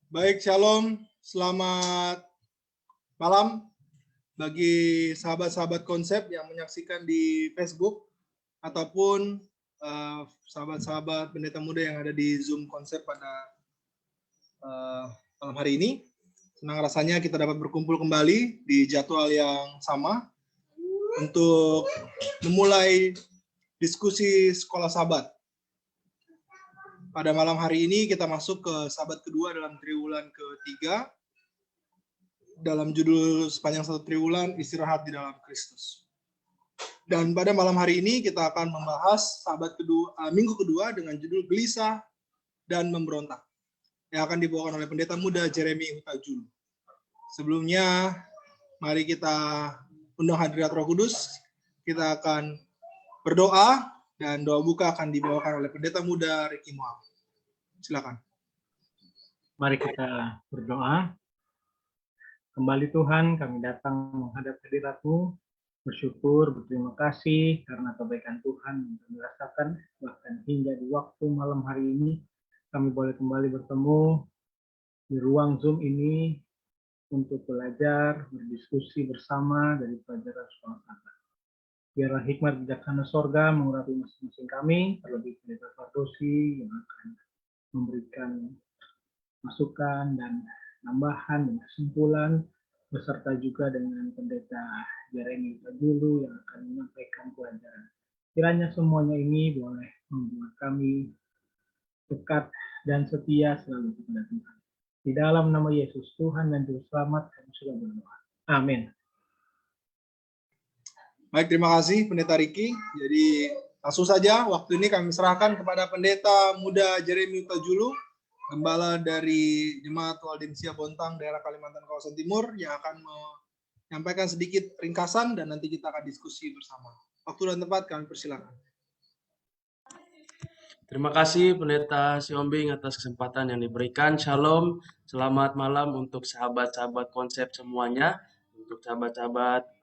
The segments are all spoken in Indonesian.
Baik, shalom. Selamat malam bagi sahabat-sahabat konsep yang menyaksikan di Facebook ataupun sahabat-sahabat pendeta muda yang ada di Zoom konsep pada malam hari ini. Senang rasanya kita dapat berkumpul kembali di jadwal yang sama untuk memulai diskusi sekolah sahabat. Pada malam hari ini kita masuk ke sahabat kedua dalam triwulan ketiga. Dalam judul sepanjang satu triwulan, istirahat di dalam Kristus. Dan pada malam hari ini kita akan membahas minggu kedua dengan judul gelisah dan memberontak, yang akan dibawakan oleh pendeta muda Jeremy Huta Julu. Sebelumnya, mari kita undang hadirat Roh Kudus. Kita akan berdoa dan doa buka akan dibawakan oleh pendeta muda Ricky Muhammad. Silakan. Mari kita berdoa. Kembali Tuhan, kami datang menghadap hadirat-Mu, bersyukur, berterima kasih karena kebaikan Tuhan yang kami rasakan, bahkan hingga di waktu malam hari ini, kami boleh kembali bertemu di ruang Zoom ini untuk belajar, berdiskusi bersama dari pelajaran sekolah sahabat. Biarlah hikmat bijaksana sorga mengurapi masing-masing kami, terlebih pendeta Fardosi yang akan memberikan masukan dan tambahan dan kesimpulan, beserta juga dengan pendeta Jeremy Huta Julu yang akan menyampaikan pelajaran. Kiranya semuanya ini boleh membuat kami dekat dan setia selalu kepada Tuhan. Di dalam nama Yesus Tuhan dan Juru Selamat kami sudah berdoa. Amin. Baik, terima kasih pendeta Ricky. Jadi langsung saja waktu ini kami serahkan kepada pendeta muda Jeremy Huta Julu, gembala dari Jemaat Waldensia Bontang, daerah Kalimantan kawasan Timur, yang akan menyampaikan sedikit ringkasan dan nanti kita akan diskusi bersama. Waktu dan tempat kami persilakan. Terima kasih Pendeta Siombing atas kesempatan yang diberikan. Shalom, selamat malam untuk sahabat-sahabat konsep semuanya, untuk sahabat-sahabat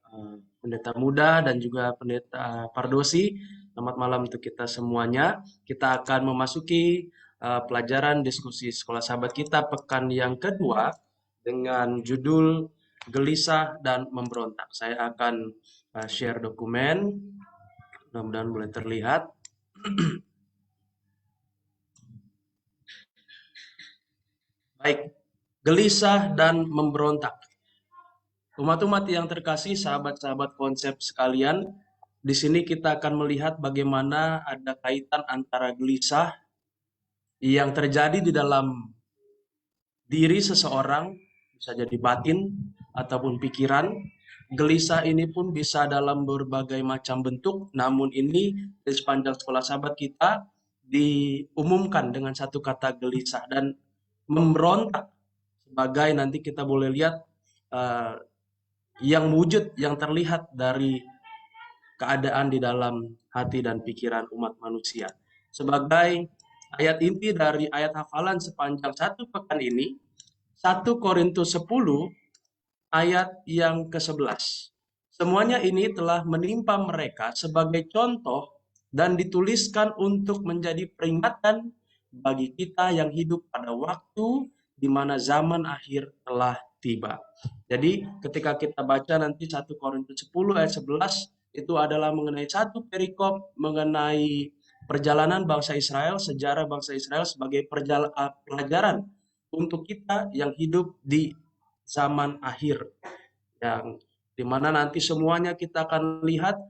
Pendeta Muda dan juga Pendeta Pardosi. Selamat malam untuk kita semuanya. Kita akan memasuki pelajaran diskusi sekolah sahabat kita pekan yang kedua dengan judul gelisah dan memberontak. Saya akan share dokumen, mudah-mudahan boleh terlihat. Baik, gelisah dan memberontak. Umat-umat yang terkasih, sahabat-sahabat konsep sekalian, di sini kita akan melihat bagaimana ada kaitan antara gelisah yang terjadi di dalam diri seseorang, bisa jadi batin ataupun pikiran. Gelisah ini pun bisa dalam berbagai macam bentuk, namun ini di sepanjang sekolah sahabat kita diumumkan dengan satu kata gelisah. Dan memberontak sebagai nanti kita boleh lihat yang wujud, yang terlihat dari keadaan di dalam hati dan pikiran umat manusia. Sebagai ayat inti dari ayat hafalan sepanjang satu pekan ini, 1 Korintus 10 ayat yang ke-11. Semuanya ini telah menimpa mereka sebagai contoh dan dituliskan untuk menjadi peringatan bagi kita yang hidup pada waktu di mana zaman akhir telah tiba. Jadi ketika kita baca nanti 1 Korintus 10 ayat 11, itu adalah mengenai satu perikop mengenai perjalanan bangsa Israel, sejarah bangsa Israel sebagai pelajaran untuk kita yang hidup di zaman akhir, yang dimana nanti semuanya kita akan lihat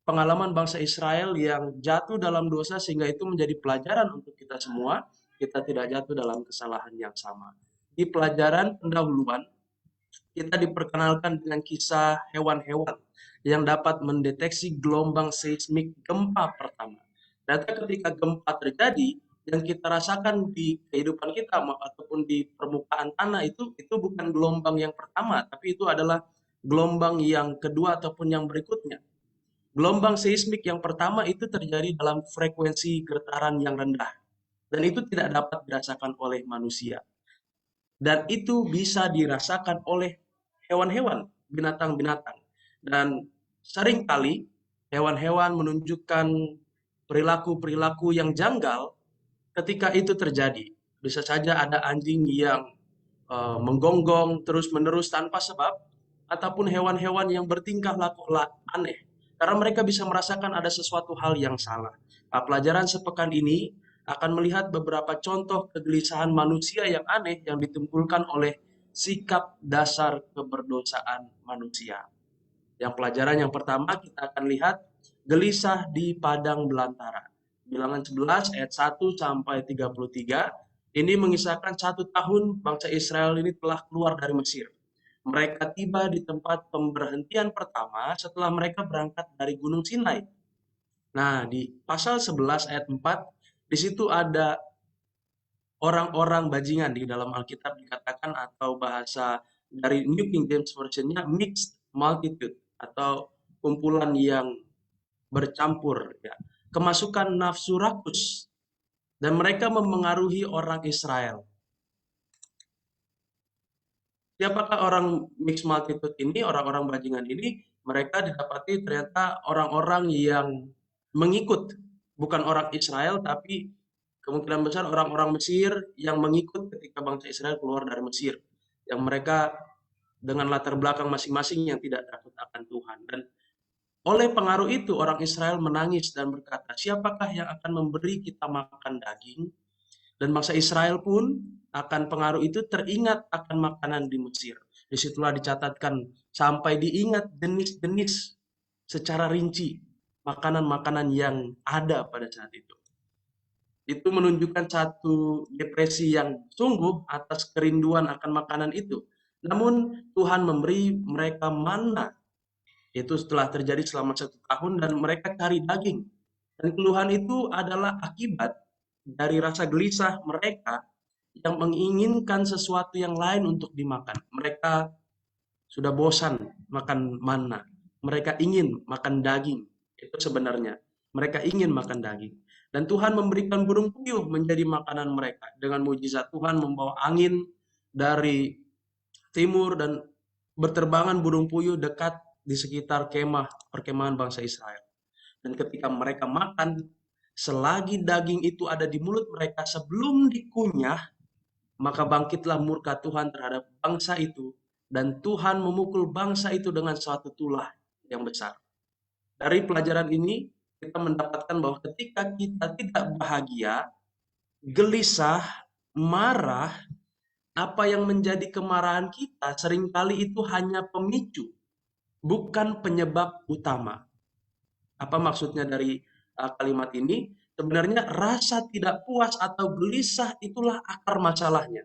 pengalaman bangsa Israel yang jatuh dalam dosa sehingga itu menjadi pelajaran untuk kita semua, kita tidak jatuh dalam kesalahan yang sama. Di pelajaran pendahuluan, kita diperkenalkan dengan kisah hewan-hewan yang dapat mendeteksi gelombang seismik gempa pertama. Data ketika gempa terjadi, yang kita rasakan di kehidupan kita ataupun di permukaan tanah itu bukan gelombang yang pertama, tapi itu adalah gelombang yang kedua ataupun yang berikutnya. Gelombang seismik yang pertama itu terjadi dalam frekuensi getaran yang rendah, dan itu tidak dapat dirasakan oleh manusia. Dan itu bisa dirasakan oleh hewan-hewan, binatang-binatang. Dan seringkali hewan-hewan menunjukkan perilaku-perilaku yang janggal ketika itu terjadi. bisa saja ada anjing yang menggonggong terus-menerus tanpa sebab, ataupun hewan-hewan yang bertingkah laku aneh, karena mereka bisa merasakan ada sesuatu hal yang salah. Nah, pelajaran sepekan ini akan melihat beberapa contoh kegelisahan manusia yang aneh yang ditimbulkan oleh sikap dasar keberdosaan manusia. Yang pelajaran yang pertama kita akan lihat gelisah di padang belantara. Bilangan 11 ayat 1 sampai 33 ini mengisahkan 1 tahun bangsa Israel ini telah keluar dari Mesir. Mereka tiba di tempat pemberhentian pertama setelah mereka berangkat dari Gunung Sinai. Nah, di pasal 11 ayat 4 di situ ada orang-orang bajingan. Di dalam Alkitab dikatakan, atau bahasa dari New King James Version-nya, mixed multitude, atau kumpulan yang bercampur, ya. Kemasukan nafsu rakus, dan mereka memengaruhi orang Israel. Siapakah orang mixed multitude ini, orang-orang bajingan ini? Mereka didapati ternyata orang-orang yang mengikut, bukan orang Israel, tapi kemungkinan besar orang-orang Mesir yang mengikut ketika bangsa Israel keluar dari Mesir. Yang mereka dengan latar belakang masing-masing yang tidak takut akan Tuhan. Dan oleh pengaruh itu orang Israel menangis dan berkata, siapakah yang akan memberi kita makan daging? Dan bangsa Israel pun akan pengaruh itu teringat akan makanan di Mesir. Disitulah dicatatkan sampai diingat jenis-jenis secara rinci makanan-makanan yang ada pada saat itu. Itu menunjukkan satu depresi yang sungguh atas kerinduan akan makanan itu. Namun Tuhan memberi mereka manna. Itu setelah terjadi selama 1 tahun dan mereka cari daging. Dan keluhan itu adalah akibat dari rasa gelisah mereka yang menginginkan sesuatu yang lain untuk dimakan. Mereka sudah bosan makan manna. Mereka ingin makan daging. Itu sebenarnya. Mereka ingin makan daging. Dan Tuhan memberikan burung puyuh menjadi makanan mereka. Dengan mujizat Tuhan membawa angin dari timur dan berterbangan burung puyuh dekat di sekitar perkemahan bangsa Israel. Dan ketika mereka makan, selagi daging itu ada di mulut mereka sebelum dikunyah, maka bangkitlah murka Tuhan terhadap bangsa itu, dan Tuhan memukul bangsa itu dengan suatu tulah yang besar. Dari pelajaran ini, kita mendapatkan bahwa ketika kita tidak bahagia, gelisah, marah, apa yang menjadi kemarahan kita seringkali itu hanya pemicu, bukan penyebab utama. Apa maksudnya dari kalimat ini? Sebenarnya rasa tidak puas atau gelisah itulah akar masalahnya.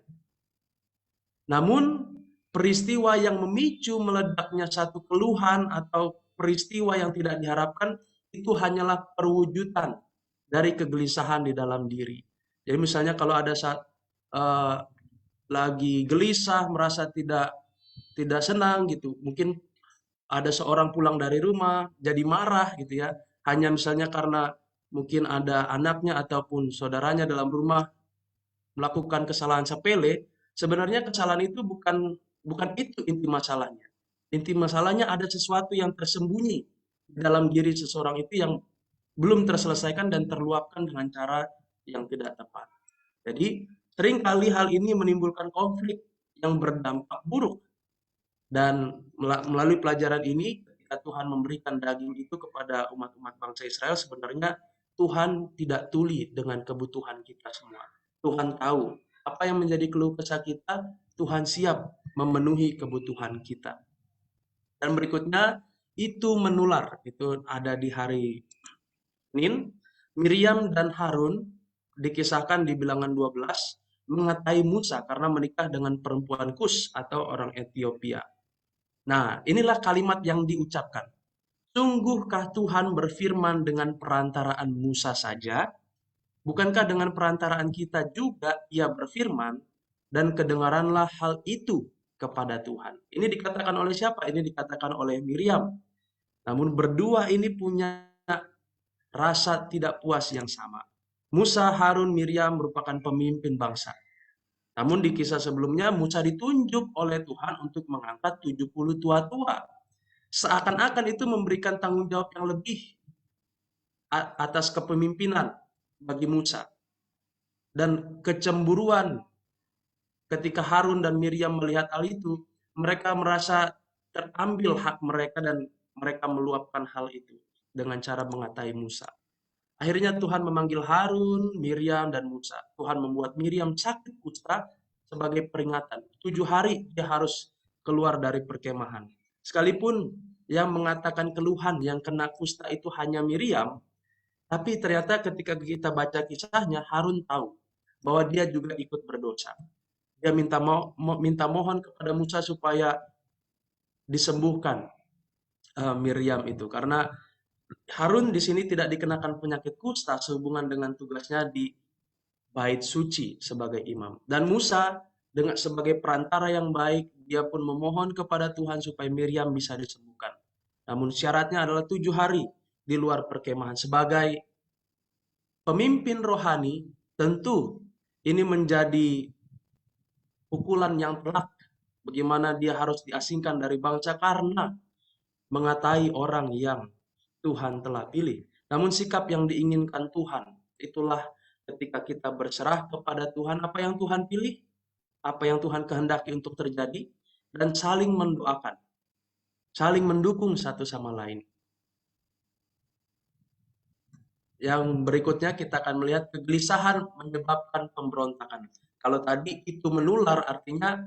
Namun peristiwa yang memicu meledaknya satu keluhan atau peristiwa yang tidak diharapkan itu hanyalah perwujudan dari kegelisahan di dalam diri. Jadi misalnya kalau ada saat lagi gelisah, merasa tidak senang gitu, mungkin ada seorang pulang dari rumah jadi marah gitu ya, hanya misalnya karena mungkin ada anaknya ataupun saudaranya dalam rumah melakukan kesalahan sepele. Sebenarnya kesalahan itu bukan itu inti masalahnya. Inti masalahnya ada sesuatu yang tersembunyi di dalam diri seseorang itu yang belum terselesaikan dan terluapkan dengan cara yang tidak tepat. Jadi seringkali hal ini menimbulkan konflik yang berdampak buruk. Dan melalui pelajaran ini, ketika Tuhan memberikan daging itu kepada umat-umat bangsa Israel, sebenarnya Tuhan tidak tuli dengan kebutuhan kita semua. Tuhan tahu apa yang menjadi keluh kesah kita, Tuhan siap memenuhi kebutuhan kita. Dan berikutnya, itu menular. Itu ada di hari Senin. Miriam dan Harun dikisahkan di bilangan 12 mengatai Musa karena menikah dengan perempuan Kus atau orang Ethiopia. Nah, inilah kalimat yang diucapkan. Sungguhkah Tuhan berfirman dengan perantaraan Musa saja? Bukankah dengan perantaraan kita juga Ia berfirman? Dan kedengaranlah hal itu kepada Tuhan. Ini dikatakan oleh siapa? Ini dikatakan oleh Miriam. Namun berdua ini punya rasa tidak puas yang sama. Musa, Harun, Miriam merupakan pemimpin bangsa. Namun di kisah sebelumnya Musa ditunjuk oleh Tuhan untuk mengangkat 70 tua-tua. Seakan-akan itu memberikan tanggung jawab yang lebih atas kepemimpinan bagi Musa. dan kecemburuan ketika Harun dan Miriam melihat hal itu, mereka merasa terambil hak mereka dan mereka meluapkan hal itu dengan cara mengatai Musa. Akhirnya Tuhan memanggil Harun, Miriam, dan Musa. Tuhan membuat Miriam sakit kusta sebagai peringatan. 7 hari dia harus keluar dari perkemahan. Sekalipun yang mengatakan keluhan yang kena kusta itu hanya Miriam, tapi ternyata ketika kita baca kisahnya, Harun tahu bahwa dia juga ikut berdosa. Dia minta mohon kepada Musa supaya disembuhkan Miriam itu, karena Harun di sini tidak dikenakan penyakit kusta sehubungan dengan tugasnya di bait suci sebagai imam. Dan Musa dengan sebagai perantara yang baik, dia pun memohon kepada Tuhan supaya Miriam bisa disembuhkan. Namun syaratnya adalah 7 hari di luar perkemahan. Sebagai pemimpin rohani, tentu ini menjadi pukulan yang telak bagaimana dia harus diasingkan dari bangsa karena mengatai orang yang Tuhan telah pilih. Namun sikap yang diinginkan Tuhan, itulah ketika kita berserah kepada Tuhan apa yang Tuhan pilih, apa yang Tuhan kehendaki untuk terjadi, dan saling mendoakan, saling mendukung satu sama lain. Yang berikutnya kita akan melihat kegelisahan menyebabkan pemberontakan. Kalau tadi itu menular, artinya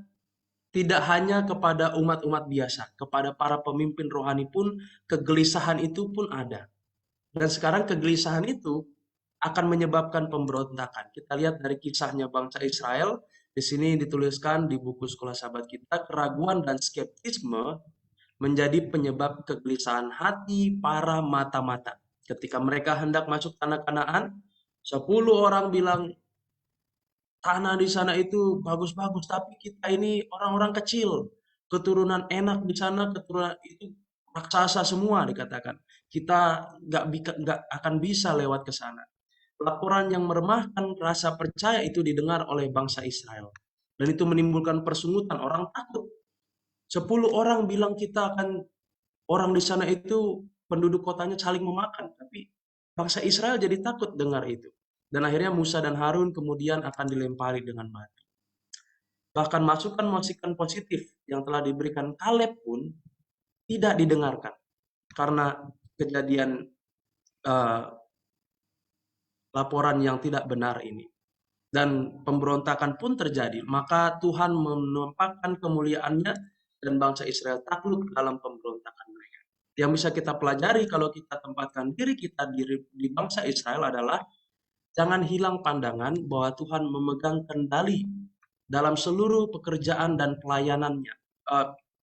tidak hanya kepada umat-umat biasa, kepada para pemimpin rohani pun kegelisahan itu pun ada. Dan sekarang kegelisahan itu akan menyebabkan pemberontakan. Kita lihat dari kisahnya bangsa Israel, di sini dituliskan di buku sekolah sahabat kita, keraguan dan skeptisme menjadi penyebab kegelisahan hati para mata-mata. Ketika mereka hendak masuk tanah Kanaan, 10 orang bilang, tanah di sana itu bagus-bagus, tapi kita ini orang-orang kecil, keturunan enak di sana, keturunan itu raksasa semua dikatakan. Kita nggak akan bisa lewat ke sana. Laporan yang meremahkan rasa percaya itu didengar oleh bangsa Israel. Dan itu menimbulkan persungutan, orang takut. 10 orang bilang kita akan, orang di sana itu penduduk kotanya saling memakan, tapi bangsa Israel jadi takut dengar itu. Dan akhirnya Musa dan Harun kemudian akan dilempari dengan batu. Bahkan masukan-masukan positif yang telah diberikan Kaleb pun tidak didengarkan karena kejadian laporan yang tidak benar ini. Dan pemberontakan pun terjadi. Maka Tuhan menampakkan kemuliaannya dan bangsa Israel takluk dalam pemberontakan mereka. Yang bisa kita pelajari kalau kita tempatkan diri kita di bangsa Israel adalah jangan hilang pandangan bahwa Tuhan memegang kendali dalam seluruh pekerjaan dan pelayanannya.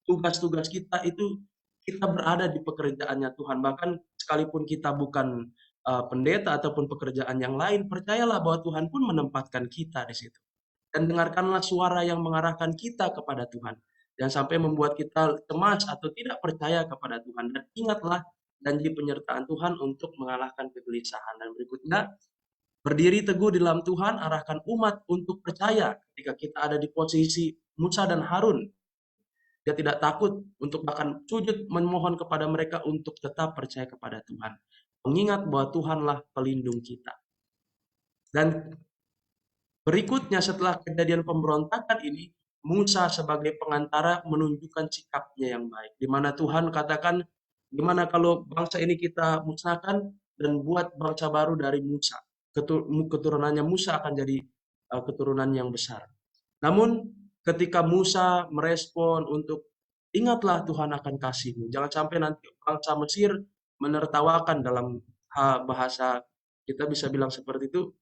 Tugas-tugas kita itu kita berada di pekerjaannya Tuhan. Bahkan sekalipun kita bukan pendeta ataupun pekerjaan yang lain, percayalah bahwa Tuhan pun menempatkan kita di situ. Dan dengarkanlah suara yang mengarahkan kita kepada Tuhan. Jangan sampai membuat kita cemas atau tidak percaya kepada Tuhan. Dan ingatlah janji penyertaan Tuhan untuk mengalahkan kegelisahan. Dan berikutnya, berdiri teguh di dalam Tuhan, arahkan umat untuk percaya ketika kita ada di posisi Musa dan Harun. Dia tidak takut untuk bahkan sujud memohon kepada mereka untuk tetap percaya kepada Tuhan. Mengingat bahwa Tuhanlah pelindung kita. Dan berikutnya setelah kejadian pemberontakan ini, Musa sebagai pengantara menunjukkan sikapnya yang baik. Di mana Tuhan katakan, gimana kalau bangsa ini kita musnahkan dan buat bangsa baru dari Musa. Keturunannya Musa akan jadi keturunan yang besar. Namun ketika Musa merespon untuk ingatlah Tuhan akan kasihmu. Jangan sampai nanti bangsa Mesir menertawakan dalam bahasa kita bisa bilang seperti itu.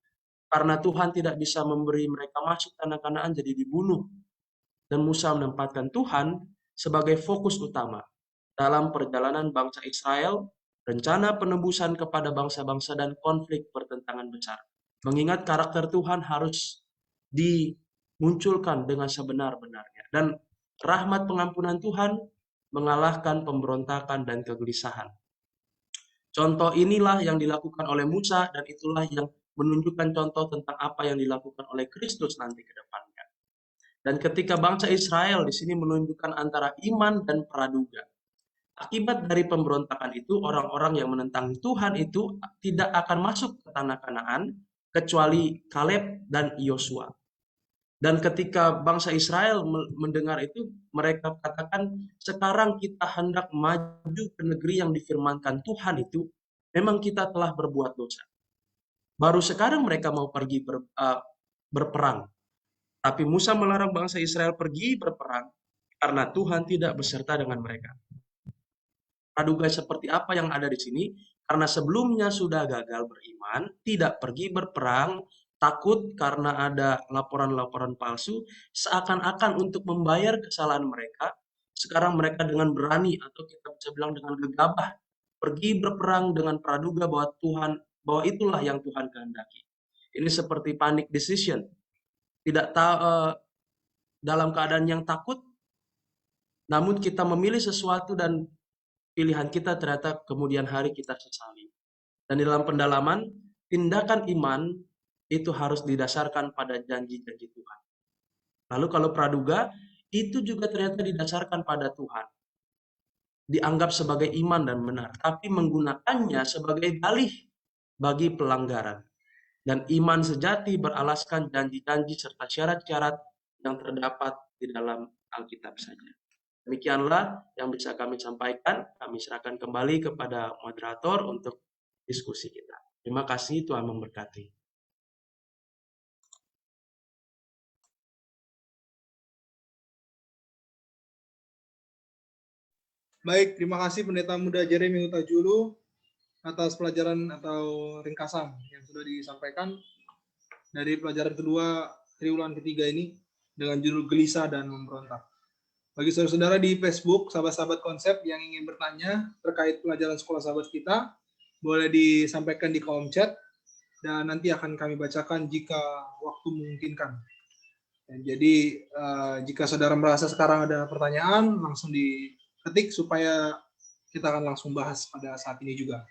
Karena Tuhan tidak bisa memberi mereka masuk tanah Kanaan jadi dibunuh. Dan Musa menempatkan Tuhan sebagai fokus utama dalam perjalanan bangsa Israel, rencana penebusan kepada bangsa-bangsa dan konflik pertentangan besar. Mengingat karakter Tuhan harus dimunculkan dengan sebenar-benarnya. Dan rahmat pengampunan Tuhan mengalahkan pemberontakan dan kegelisahan. Contoh inilah yang dilakukan oleh Musa dan itulah yang menunjukkan contoh tentang apa yang dilakukan oleh Kristus nanti ke depannya. Dan ketika bangsa Israel di sini menunjukkan antara iman dan praduga. Akibat dari pemberontakan itu, orang-orang yang menentang Tuhan itu tidak akan masuk ke tanah Kanaan kecuali Kaleb dan Yosua. Dan ketika bangsa Israel mendengar itu, mereka katakan, sekarang kita hendak maju ke negeri yang difirmankan Tuhan itu, memang kita telah berbuat dosa. Baru sekarang mereka mau pergi berperang. Tapi Musa melarang bangsa Israel pergi berperang karena Tuhan tidak beserta dengan mereka. Praduga seperti apa yang ada di sini? Karena sebelumnya sudah gagal beriman, tidak pergi berperang, takut karena ada laporan-laporan palsu, seakan-akan untuk membayar kesalahan mereka, sekarang mereka dengan berani atau kita bisa bilang dengan gegabah pergi berperang dengan praduga bahwa itulah yang Tuhan kehendaki. Ini seperti panic decision. Tidak tahu dalam keadaan yang takut, namun kita memilih sesuatu dan pilihan kita ternyata kemudian hari kita sesali. Dan di dalam pendalaman, tindakan iman itu harus didasarkan pada janji-janji Tuhan. Lalu kalau praduga, itu juga ternyata didasarkan pada Tuhan. Dianggap sebagai iman dan benar, tapi menggunakannya sebagai dalih bagi pelanggaran. Dan iman sejati beralaskan janji-janji serta syarat-syarat yang terdapat di dalam Alkitab saja. Demikianlah yang bisa kami sampaikan. Kami serahkan kembali kepada moderator untuk diskusi kita. Terima kasih, Tuhan memberkati. Baik, terima kasih Pendeta Muda Jeremy Huta-Julu atas pelajaran atau ringkasan yang sudah disampaikan dari pelajaran kedua triwulan ketiga ini dengan judul Gelisah dan Memberontak. Bagi saudara-saudara di Facebook, sahabat-sahabat konsep yang ingin bertanya terkait pelajaran sekolah sahabat kita, boleh disampaikan di kolom chat, dan nanti akan kami bacakan jika waktu memungkinkan. Dan jadi, jika saudara merasa sekarang ada pertanyaan, langsung diketik supaya kita akan langsung bahas pada saat ini juga.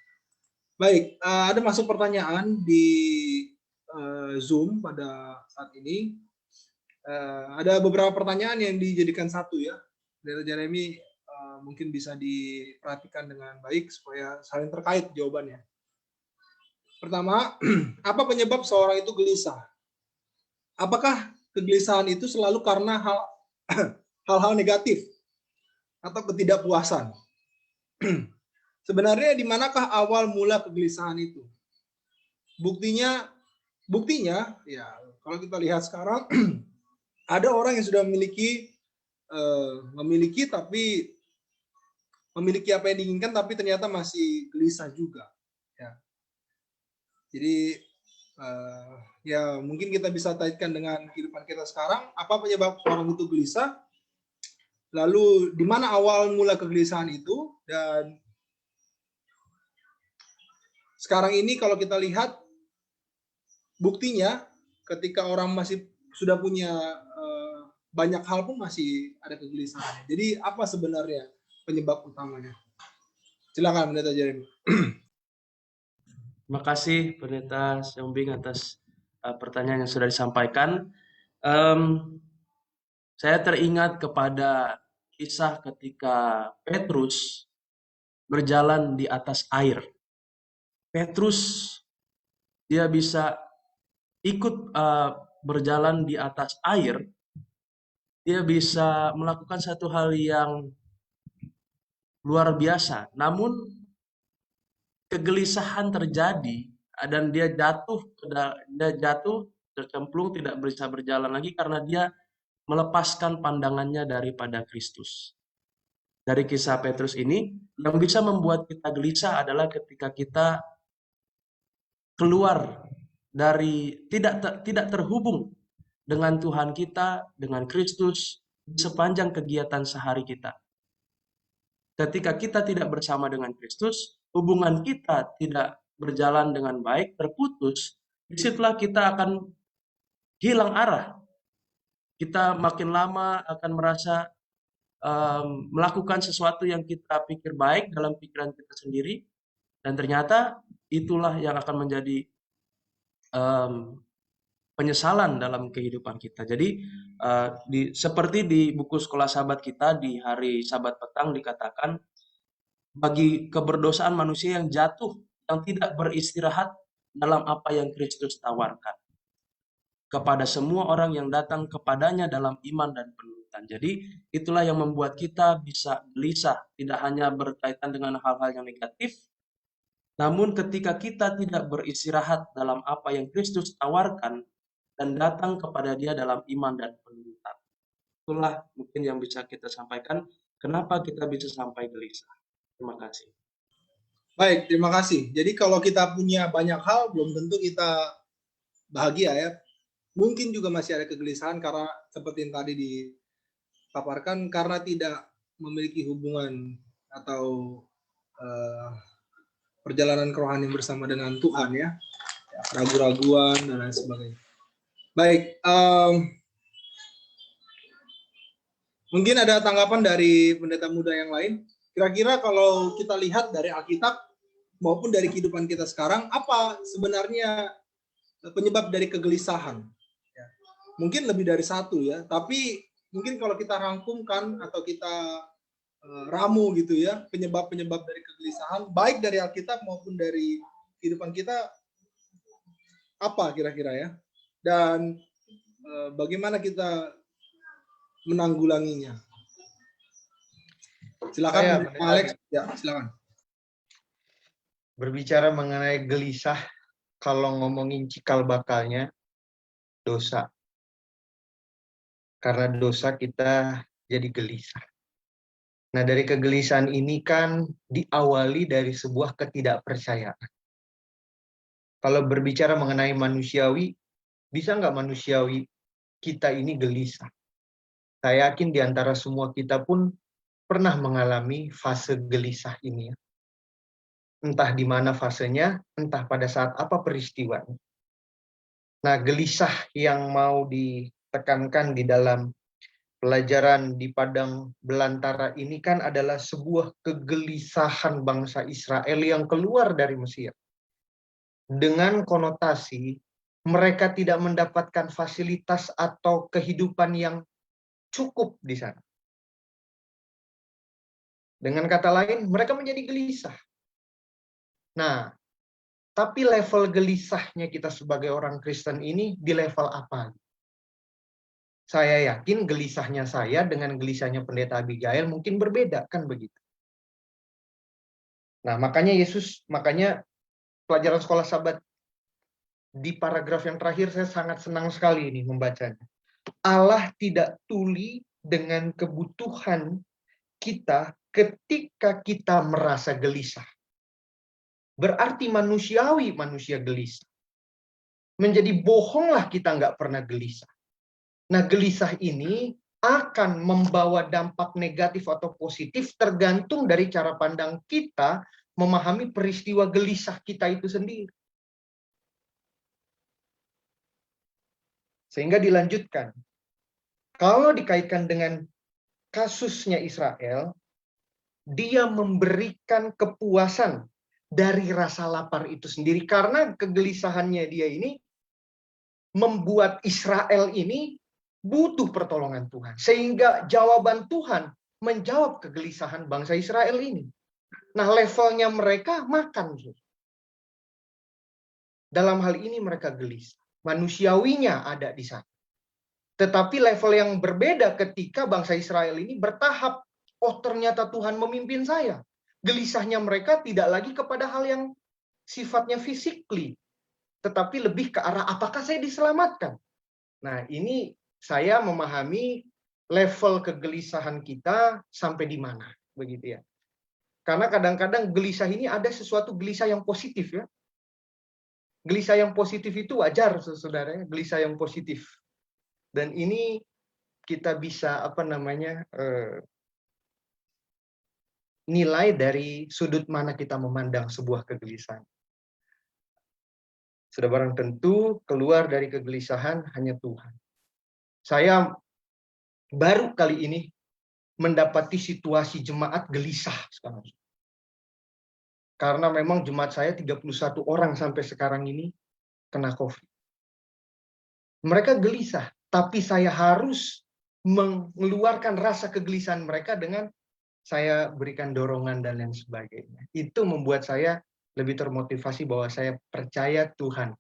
Baik, ada masuk pertanyaan di Zoom pada saat ini. Ada beberapa pertanyaan yang dijadikan satu ya. Pendeta Jeremy mungkin bisa diperhatikan dengan baik supaya saling terkait jawabannya. Pertama, apa penyebab seorang itu gelisah? Apakah kegelisahan itu selalu karena hal-hal negatif atau ketidakpuasan? Sebenarnya di manakah awal mula kegelisahan itu? Buktinya ya kalau kita lihat sekarang ada orang yang sudah memiliki apa yang diinginkan tapi ternyata masih gelisah juga. Ya. Jadi ya mungkin kita bisa kaitkan dengan kehidupan kita sekarang. Apa penyebab orang itu gelisah? Lalu di mana awal mula kegelisahan itu? Dan sekarang ini kalau kita lihat buktinya ketika orang masih sudah punya banyak hal pun masih ada kegelisahan. Jadi apa sebenarnya penyebab utamanya? Silakan Pendeta Jeremy. Terima kasih Pendeta Siombing atas pertanyaan yang sudah disampaikan. Saya teringat kepada kisah ketika Petrus berjalan di atas air. Petrus dia bisa ikut berjalan di atas air, dia bisa melakukan satu hal yang luar biasa. Namun kegelisahan terjadi dan dia jatuh tercemplung, tidak bisa berjalan lagi karena dia melepaskan pandangannya daripada Kristus. Dari kisah Petrus ini, yang bisa membuat kita gelisah adalah ketika kita keluar dari tidak terhubung dengan Tuhan kita, dengan Kristus di sepanjang kegiatan sehari kita. Ketika kita tidak bersama dengan Kristus, hubungan kita tidak berjalan dengan baik, terputus, disitulah kita akan hilang arah. Kita makin lama akan merasa melakukan sesuatu yang kita pikir baik dalam pikiran kita sendiri, dan ternyata itulah yang akan menjadi penyesalan dalam kehidupan kita. Jadi seperti di buku sekolah sahabat kita di hari Sabat petang dikatakan, bagi keberdosaan manusia yang jatuh, yang tidak beristirahat, dalam apa yang Kristus tawarkan kepada semua orang yang datang kepadanya dalam iman dan penurutan. Jadi itulah yang membuat kita bisa gelisah, tidak hanya berkaitan dengan hal-hal yang negatif, namun ketika kita tidak beristirahat dalam apa yang Kristus tawarkan dan datang kepada Dia dalam iman dan penurutan. Itulah mungkin yang bisa kita sampaikan, kenapa kita bisa sampai gelisah. Terima kasih. Baik, terima kasih. Jadi kalau kita punya banyak hal, belum tentu kita bahagia ya. Mungkin juga masih ada kegelisahan karena seperti yang tadi dipaparkan, karena tidak memiliki hubungan atau perjalanan kerohanian bersama dengan Tuhan ya, ragu-raguan dan lain sebagainya. Baik, mungkin ada tanggapan dari pendeta muda yang lain. Kira-kira kalau kita lihat dari Alkitab maupun dari kehidupan kita sekarang, apa sebenarnya penyebab dari kegelisahan? Ya, mungkin lebih dari satu ya, tapi mungkin kalau kita rangkumkan atau kita ramu gitu ya, penyebab-penyebab dari kegelisahan, baik dari Alkitab maupun dari kehidupan kita, apa kira-kira ya? Dan bagaimana kita menanggulanginya? Silakan, Alex. Ya, silakan. Berbicara mengenai gelisah, kalau ngomongin cikal bakalnya, dosa. Karena dosa kita jadi gelisah. Nah, dari kegelisahan ini kan diawali dari sebuah ketidakpercayaan. Kalau berbicara mengenai manusiawi, bisa nggak manusiawi kita ini gelisah? Saya yakin di antara semua kita pun pernah mengalami fase gelisah ini. Entah di mana fasenya, entah pada saat apa peristiwanya. Nah, gelisah yang mau ditekankan di dalam pelajaran di padang belantara ini kan adalah sebuah kegelisahan bangsa Israel yang keluar dari Mesir. Dengan konotasi mereka tidak mendapatkan fasilitas atau kehidupan yang cukup di sana. Dengan kata lain, mereka menjadi gelisah. Nah, tapi level gelisahnya kita sebagai orang Kristen ini di level apa? Saya yakin gelisahnya saya dengan gelisahnya pendeta Abigail mungkin berbeda, kan begitu. Nah, makanya pelajaran sekolah Sabat di paragraf yang terakhir saya sangat senang sekali ini membacanya. Allah tidak tuli dengan kebutuhan kita ketika kita merasa gelisah. Berarti manusia gelisah. Menjadi bohonglah kita nggak pernah gelisah. Nah, gelisah ini akan membawa dampak negatif atau positif tergantung dari cara pandang kita memahami peristiwa gelisah kita itu sendiri. Sehingga dilanjutkan. Kalau dikaitkan dengan kasusnya Israel, dia memberikan kepuasan dari rasa lapar itu sendiri. Karena kegelisahannya dia ini membuat Israel ini butuh pertolongan Tuhan. Sehingga jawaban Tuhan menjawab kegelisahan bangsa Israel ini. Nah, levelnya mereka makan. Dalam hal ini mereka gelisah. Manusiawinya ada di sana. Tetapi level yang berbeda ketika bangsa Israel ini bertahap. Oh, ternyata Tuhan memimpin saya. Gelisahnya mereka tidak lagi kepada hal yang sifatnya physically, tetapi lebih ke arah apakah saya diselamatkan. Nah, ini saya memahami level kegelisahan kita sampai di mana, begitu ya. Karena kadang-kadang gelisah ini ada sesuatu gelisah yang positif ya. Gelisah yang positif itu wajar, saudara, gelisah yang positif. Dan ini kita bisa nilai dari sudut mana kita memandang sebuah kegelisahan. Sudah barang tentu keluar dari kegelisahan hanya Tuhan. Saya baru kali ini mendapati situasi jemaat gelisah sekarang. Karena memang jemaat saya 31 orang sampai sekarang ini kena COVID. Mereka gelisah, tapi saya harus mengeluarkan rasa kegelisahan mereka dengan saya berikan dorongan dan lain sebagainya. Itu membuat saya lebih termotivasi bahwa saya percaya Tuhan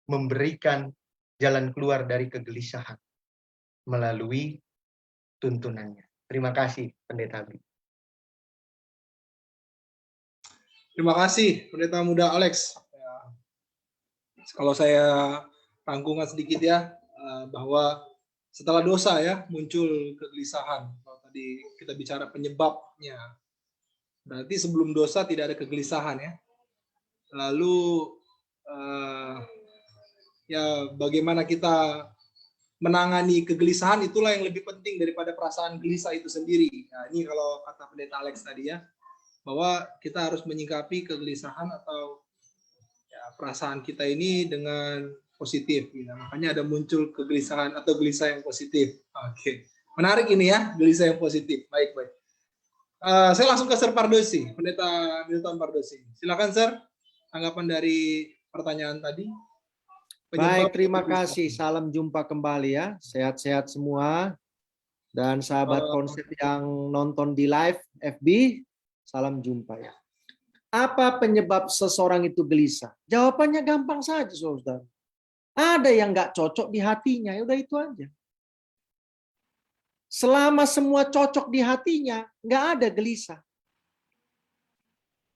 memberikan jalan keluar dari kegelisahan melalui tuntunannya. Terima kasih, Pendeta Abi. Terima kasih, Pendeta Muda Alex. Ya, kalau saya rangkuman sedikit ya, bahwa setelah dosa ya muncul kegelisahan. Kalau tadi kita bicara penyebabnya, berarti sebelum dosa tidak ada kegelisahan ya. Lalu ya bagaimana kita menangani kegelisahan itulah yang lebih penting daripada perasaan gelisah itu sendiri. Nah, ini kalau kata Pendeta Alex tadi ya, bahwa kita harus menyikapi kegelisahan atau ya, perasaan kita ini dengan positif. Ya. Makanya ada muncul kegelisahan atau gelisah yang positif. Oke, menarik ini ya, gelisah yang positif. Baik. Saya langsung ke Sir Pardosi, Pendeta Milton Pardosi. Silakan Sir, tanggapan dari pertanyaan tadi. Baik, terima kasih. Salam jumpa kembali ya. Sehat-sehat semua. Dan sahabat konsep yang nonton di live FB, salam jumpa ya. Apa penyebab seseorang itu gelisah? Jawabannya gampang saja, saudara. Ada yang nggak cocok di hatinya, ya udah itu aja. Selama semua cocok di hatinya, nggak ada gelisah.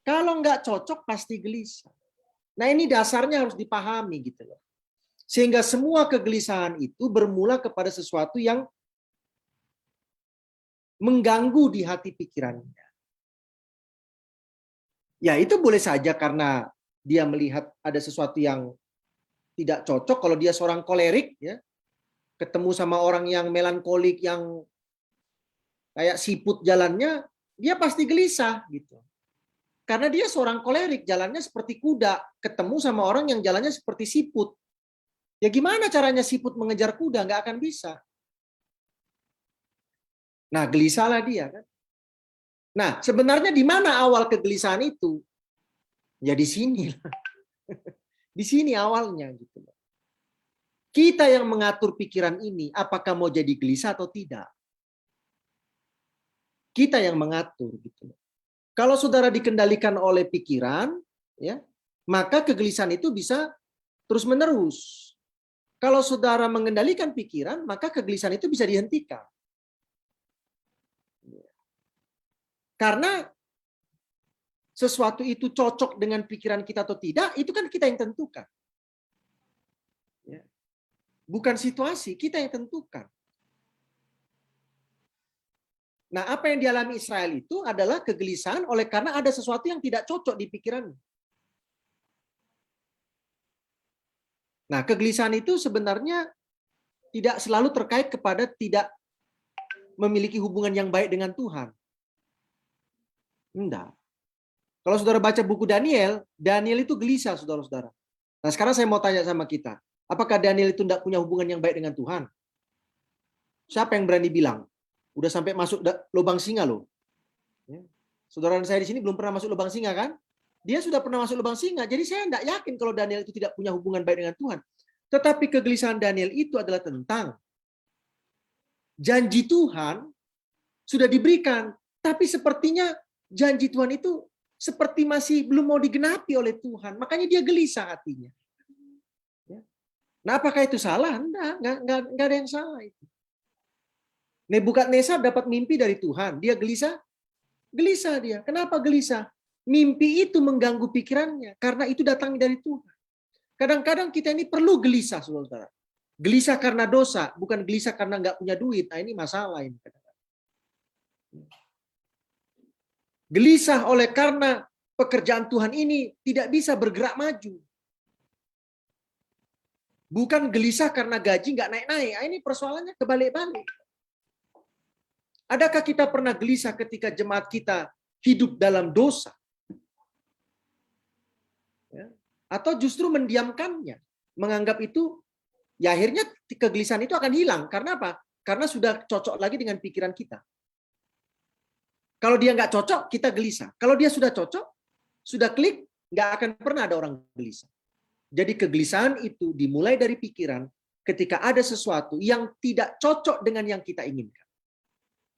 Kalau nggak cocok, pasti gelisah. Nah ini dasarnya harus dipahami gitu loh. Sehingga semua kegelisahan itu bermula kepada sesuatu yang mengganggu di hati pikirannya. Ya itu boleh saja karena dia melihat ada sesuatu yang tidak cocok. Kalau dia seorang kolerik, ya, ketemu sama orang yang melankolik, yang kayak siput jalannya, dia pasti gelisah gitu. Karena dia seorang kolerik, jalannya seperti kuda, ketemu sama orang yang jalannya seperti siput. Ya gimana caranya siput mengejar kuda? Nggak akan bisa. Nah, gelisahlah dia kan. Nah, sebenarnya di mana awal kegelisahan itu? Ya di sini. Di sini awalnya gitu. Kita yang mengatur pikiran ini, apakah mau jadi gelisah atau tidak? Kita yang mengatur gitu. Kalau saudara dikendalikan oleh pikiran, ya, maka kegelisahan itu bisa terus-menerus. Kalau saudara mengendalikan pikiran, maka kegelisahan itu bisa dihentikan. Karena sesuatu itu cocok dengan pikiran kita atau tidak, itu kan kita yang tentukan. Bukan situasi, kita yang tentukan. Nah, apa yang dialami Israel itu adalah kegelisahan oleh karena ada sesuatu yang tidak cocok di pikirannya. Nah, kegelisahan itu sebenarnya tidak selalu terkait kepada tidak memiliki hubungan yang baik dengan Tuhan. Enggak. Kalau saudara baca buku Daniel, Daniel itu gelisah, saudara-saudara. Nah, sekarang saya mau tanya sama kita. Apakah Daniel itu tidak punya hubungan yang baik dengan Tuhan? Siapa yang berani bilang? Udah sampai masuk lubang singa loh. Saudara saya di sini belum pernah masuk lubang singa kan? Dia sudah pernah masuk lubang singa. Jadi saya tidak yakin kalau Daniel itu tidak punya hubungan baik dengan Tuhan. Tetapi kegelisahan Daniel itu adalah tentang janji Tuhan sudah diberikan. Tapi sepertinya janji Tuhan itu seperti masih belum mau digenapi oleh Tuhan. Makanya dia gelisah hatinya. Nah, apakah itu salah? Enggak ada yang salah itu. Nebukadnezar dapat mimpi dari Tuhan. Dia gelisah? Gelisah dia. Kenapa gelisah? Mimpi itu mengganggu pikirannya. Karena itu datang dari Tuhan. Kadang-kadang kita ini perlu gelisah, saudara. Gelisah karena dosa, bukan gelisah karena nggak punya duit. Nah, ini masalah ini. Gelisah oleh karena pekerjaan Tuhan ini tidak bisa bergerak maju. Bukan gelisah karena gaji nggak naik-naik. Nah, ini persoalannya kebalik-balik. Adakah kita pernah gelisah ketika jemaat kita hidup dalam dosa? Ya. Atau justru mendiamkannya. Menganggap itu, ya akhirnya kegelisahan itu akan hilang. Karena apa? Karena sudah cocok lagi dengan pikiran kita. Kalau dia nggak cocok, kita gelisah. Kalau dia sudah cocok, sudah klik, nggak akan pernah ada orang gelisah. Jadi kegelisahan itu dimulai dari pikiran ketika ada sesuatu yang tidak cocok dengan yang kita inginkan.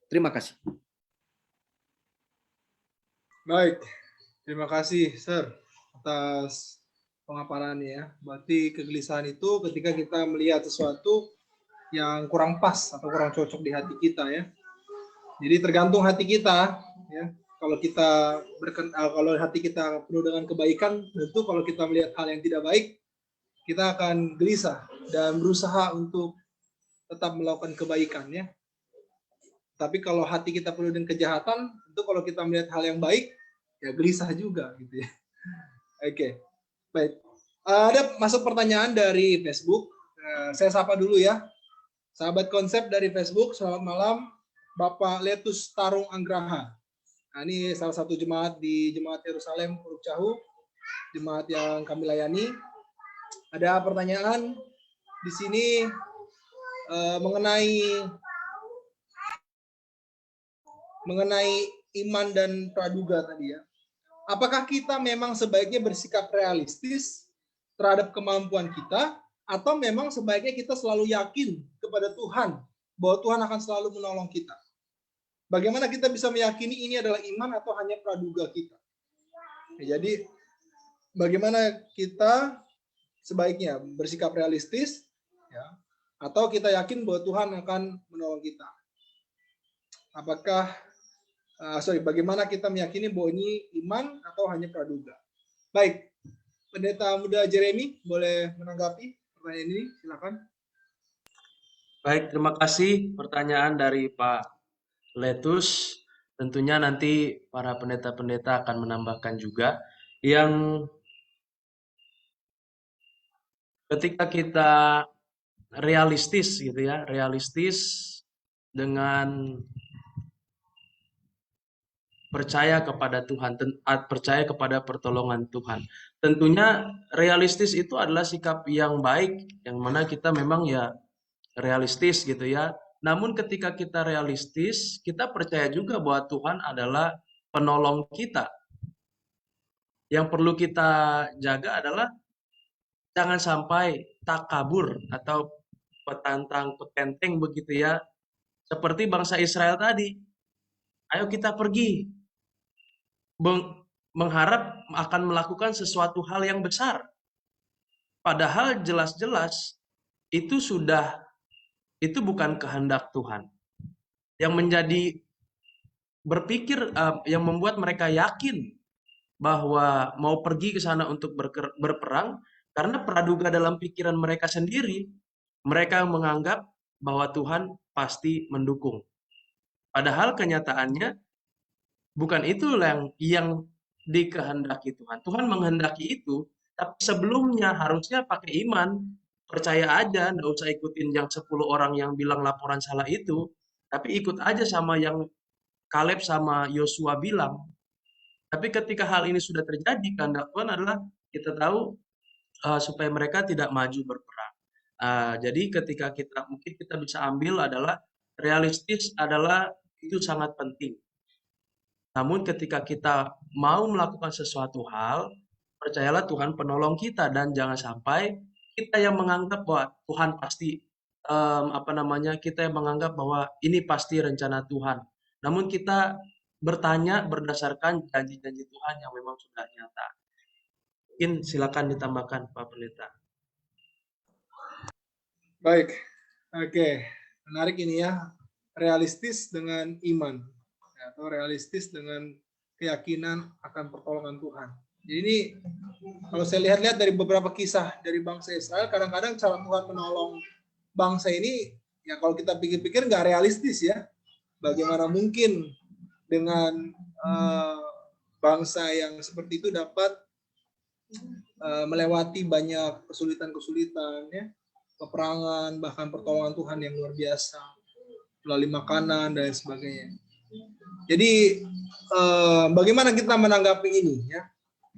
Terima kasih. Baik, terima kasih, Sir, atas pemaparannya ya. Berarti kegelisahan itu ketika kita melihat sesuatu yang kurang pas atau kurang cocok di hati kita ya. Jadi tergantung hati kita ya. Kalau hati kita penuh dengan kebaikan, tentu kalau kita melihat hal yang tidak baik, kita akan gelisah dan berusaha untuk tetap melakukan kebaikan ya. Tapi kalau hati kita penuh dengan kejahatan, tentu kalau kita melihat hal yang baik, ya gelisah juga gitu ya. Oke, baik. Ada masuk pertanyaan dari Facebook. Saya sapa dulu ya. Sahabat konsep dari Facebook, selamat malam. Bapak Letus Tarung Anggraha. Nah, ini salah satu jemaat di Jemaat Yerusalem Puruk Cahu, jemaat yang kami layani. Ada pertanyaan di sini mengenai iman dan praduga tadi ya. Apakah kita memang sebaiknya bersikap realistis terhadap kemampuan kita, atau memang sebaiknya kita selalu yakin kepada Tuhan bahwa Tuhan akan selalu menolong kita? Bagaimana kita bisa meyakini ini adalah iman atau hanya praduga kita? Ya, jadi bagaimana kita sebaiknya bersikap realistis, ya, atau kita yakin bahwa Tuhan akan menolong kita? Bagaimana kita meyakini bahwa ini iman atau hanya praduga? Baik, Pendeta Muda Jeremy boleh menanggapi pertanyaan ini, silakan. Baik, terima kasih pertanyaan dari Pak Letus. Tentunya nanti para pendeta-pendeta akan menambahkan juga yang ketika kita realistis gitu ya, realistis dengan percaya kepada Tuhan, percaya kepada pertolongan Tuhan. Tentunya realistis itu adalah sikap yang baik, yang mana kita memang ya realistis gitu ya. Namun ketika kita realistis, kita percaya juga bahwa Tuhan adalah penolong kita. Yang perlu kita jaga adalah jangan sampai takabur atau petantang petenteng begitu ya. Seperti bangsa Israel tadi. Ayo kita pergi. Mengharap akan melakukan sesuatu hal yang besar. Padahal jelas-jelas itu bukan kehendak Tuhan. Yang menjadi berpikir, yang membuat mereka yakin bahwa mau pergi ke sana untuk berperang, karena praduga dalam pikiran mereka sendiri, mereka menganggap bahwa Tuhan pasti mendukung. Padahal kenyataannya bukan itu yang dikehendaki Tuhan. Tuhan menghendaki itu, tapi sebelumnya harusnya pakai iman, percaya aja, nggak usah ikutin yang 10 orang yang bilang laporan salah itu, tapi ikut aja sama yang Kaleb sama Yosua bilang. Tapi ketika hal ini sudah terjadi, kehendak Tuhan adalah kita tahu supaya mereka tidak maju berperang. Jadi ketika mungkin kita bisa ambil adalah realistis adalah itu sangat penting. Namun ketika kita mau melakukan sesuatu hal, percayalah Tuhan penolong kita, dan jangan sampai kita yang menganggap bahwa Tuhan pasti kita yang menganggap bahwa ini pasti rencana Tuhan. Namun kita bertanya berdasarkan janji-janji Tuhan yang memang sudah nyata. Mungkin silakan ditambahkan Pak Pendeta. Baik, oke, menarik ini ya, realistis dengan iman, atau realistis dengan keyakinan akan pertolongan Tuhan. Jadi ini kalau saya lihat-lihat dari beberapa kisah dari bangsa Israel, kadang-kadang cara Tuhan menolong bangsa ini, ya kalau kita pikir-pikir nggak realistis ya. Bagaimana mungkin dengan bangsa yang seperti itu dapat melewati banyak kesulitan-kesulitan ya, peperangan, bahkan pertolongan Tuhan yang luar biasa melalui makanan dan sebagainya. Jadi bagaimana kita menanggapi ini ya?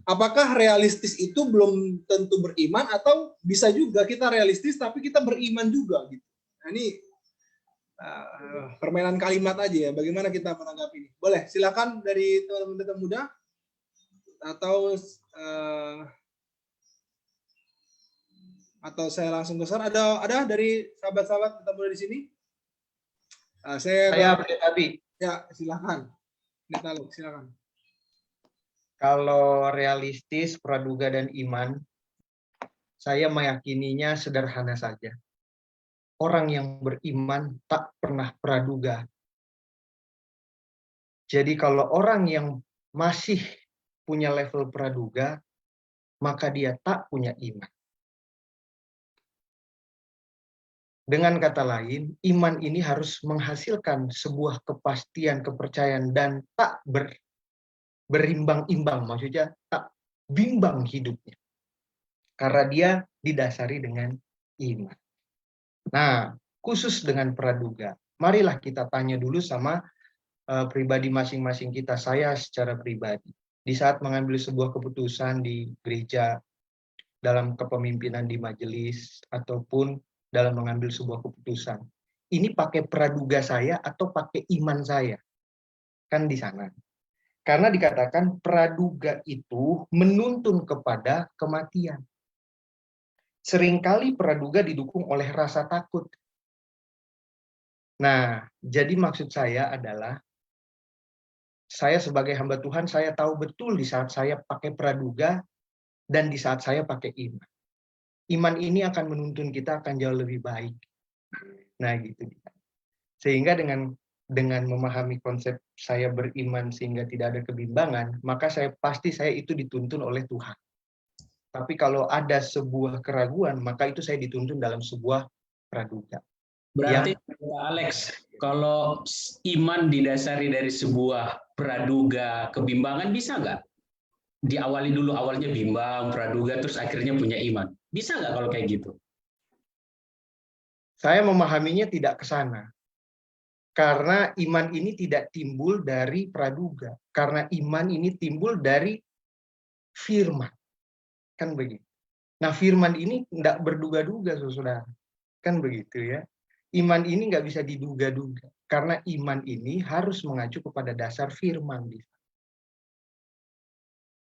Apakah realistis itu belum tentu beriman, atau bisa juga kita realistis tapi kita beriman juga gitu? Nah, ini permainan kalimat aja ya. Bagaimana kita menanggapi ini? Boleh, silakan dari teman-teman muda atau saya langsung ke sana. Ada dari sahabat-sahabat kita mulai di sini. Saya Pendeta Abi. Ya, silakan. Pendeta Luke, silakan. Kalau realistis, praduga dan iman, saya meyakininya sederhana saja. Orang yang beriman tak pernah praduga. Jadi kalau orang yang masih punya level praduga, maka dia tak punya iman. Dengan kata lain, iman ini harus menghasilkan sebuah kepastian, kepercayaan, dan tak berimbang-imbang. Maksudnya tak bimbang hidupnya. Karena dia didasari dengan iman. Nah, khusus dengan praduga, marilah kita tanya dulu sama pribadi masing-masing kita, saya secara pribadi. Di saat mengambil sebuah keputusan di gereja, dalam kepemimpinan di majelis, ataupun dalam mengambil sebuah keputusan. Ini pakai praduga saya atau pakai iman saya? Kan di sana. Karena dikatakan praduga itu menuntun kepada kematian. Seringkali praduga didukung oleh rasa takut. Nah, jadi maksud saya adalah saya sebagai hamba Tuhan, saya tahu betul di saat saya pakai praduga dan di saat saya pakai iman. Iman ini akan menuntun kita akan jauh lebih baik. Nah, gitu. Sehingga dengan memahami konsep saya beriman sehingga tidak ada kebimbangan, maka saya itu dituntun oleh Tuhan. Tapi kalau ada sebuah keraguan, maka itu saya dituntun dalam sebuah praduga. Berarti Alex, kalau iman didasari dari sebuah praduga kebimbangan, bisa nggak? Diawali dulu, awalnya bimbang, praduga, terus akhirnya punya iman. Bisa nggak kalau kayak gitu? Saya memahaminya tidak ke sana. Karena iman ini tidak timbul dari praduga. Karena iman ini timbul dari firman. Kan begitu. Nah, firman ini tidak berduga-duga, saudara. Kan begitu ya. Iman ini nggak bisa diduga-duga. Karena iman ini harus mengacu kepada dasar firman.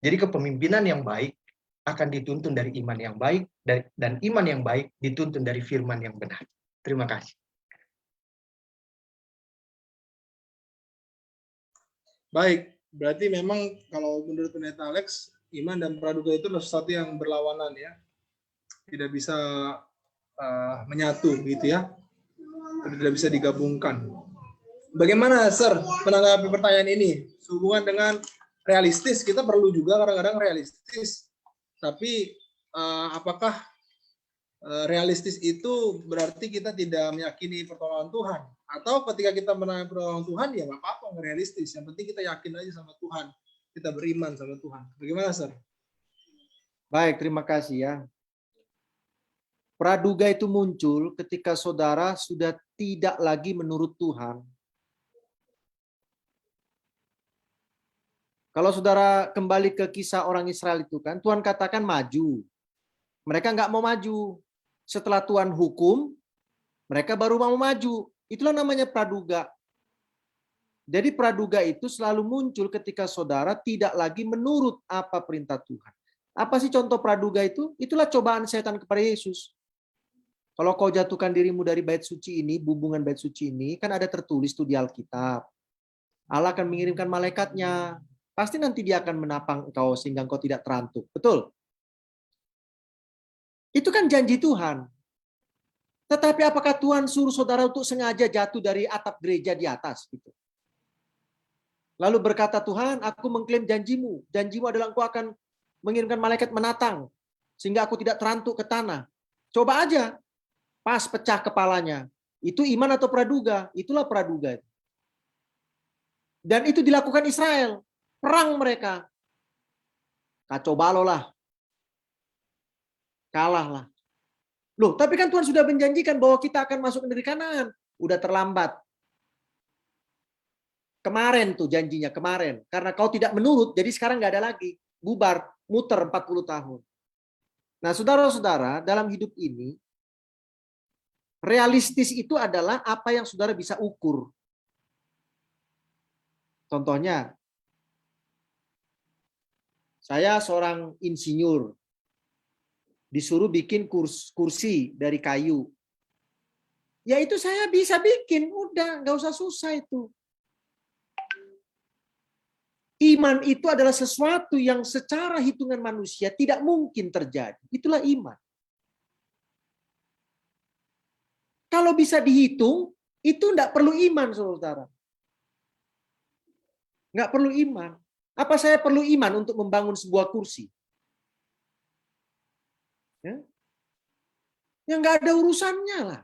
Jadi kepemimpinan yang baik akan dituntun dari iman yang baik, dan iman yang baik dituntun dari firman yang benar. Terima kasih. Baik, berarti memang kalau menurut Pendeta Alex, iman dan praduga itu adalah sesuatu yang berlawanan ya. Tidak bisa menyatu gitu ya. Tidak bisa digabungkan. Bagaimana, Sir, menanggapi pertanyaan ini? Sehubungan dengan realistis, kita perlu juga kadang-kadang realistis. Tapi apakah realistis itu berarti kita tidak meyakini pertolongan Tuhan? Atau ketika kita menanggapi pertolongan Tuhan, ya nggak apa-apa, nggak realistis. Yang penting kita yakin aja sama Tuhan. Kita beriman sama Tuhan. Bagaimana, Sir? Baik, terima kasih ya. Praduga itu muncul ketika saudara sudah tidak lagi menurut Tuhan. Kalau saudara kembali ke kisah orang Israel itu kan, Tuhan katakan maju. Mereka nggak mau maju. Setelah Tuhan hukum, mereka baru mau maju. Itulah namanya praduga. Jadi praduga itu selalu muncul ketika saudara tidak lagi menurut apa perintah Tuhan. Apa sih contoh praduga itu? Itulah cobaan setan kepada Yesus. Kalau kau jatuhkan dirimu dari bait suci ini, bumbungan bait suci ini, kan ada tertulis tuh di Alkitab. Allah akan mengirimkan malaikatnya. Pasti nanti dia akan menapang engkau sehingga engkau tidak terantuk. Betul? Itu kan janji Tuhan. Tetapi apakah Tuhan suruh saudara untuk sengaja jatuh dari atap gereja di atas? Gitu. Lalu berkata, Tuhan, aku mengklaim janjimu. Janjimu adalah engkau akan mengirimkan malaikat menatang. Sehingga aku tidak terantuk ke tanah. Coba aja. Pas pecah kepalanya. Itu iman atau praduga? Itulah praduga. Dan itu dilakukan Israel. Perang mereka. Kacau balau lah. Kalah lah. Loh, tapi kan Tuhan sudah menjanjikan bahwa kita akan masuk ke negeri Kanaan. Udah terlambat. Kemarin tuh janjinya, kemarin. Karena kau tidak menurut, jadi sekarang nggak ada lagi. Bubar, muter 40 tahun. Nah, saudara-saudara, dalam hidup ini, realistis itu adalah apa yang saudara bisa ukur. Contohnya, saya seorang insinyur, disuruh bikin kursi dari kayu. Ya itu saya bisa bikin, udah nggak usah susah itu. Iman itu adalah sesuatu yang secara hitungan manusia tidak mungkin terjadi. Itulah iman. Kalau bisa dihitung, itu tidak perlu iman, saudara. Nggak perlu iman. Apa saya perlu iman untuk membangun sebuah kursi? Ya, yang nggak ada urusannya lah.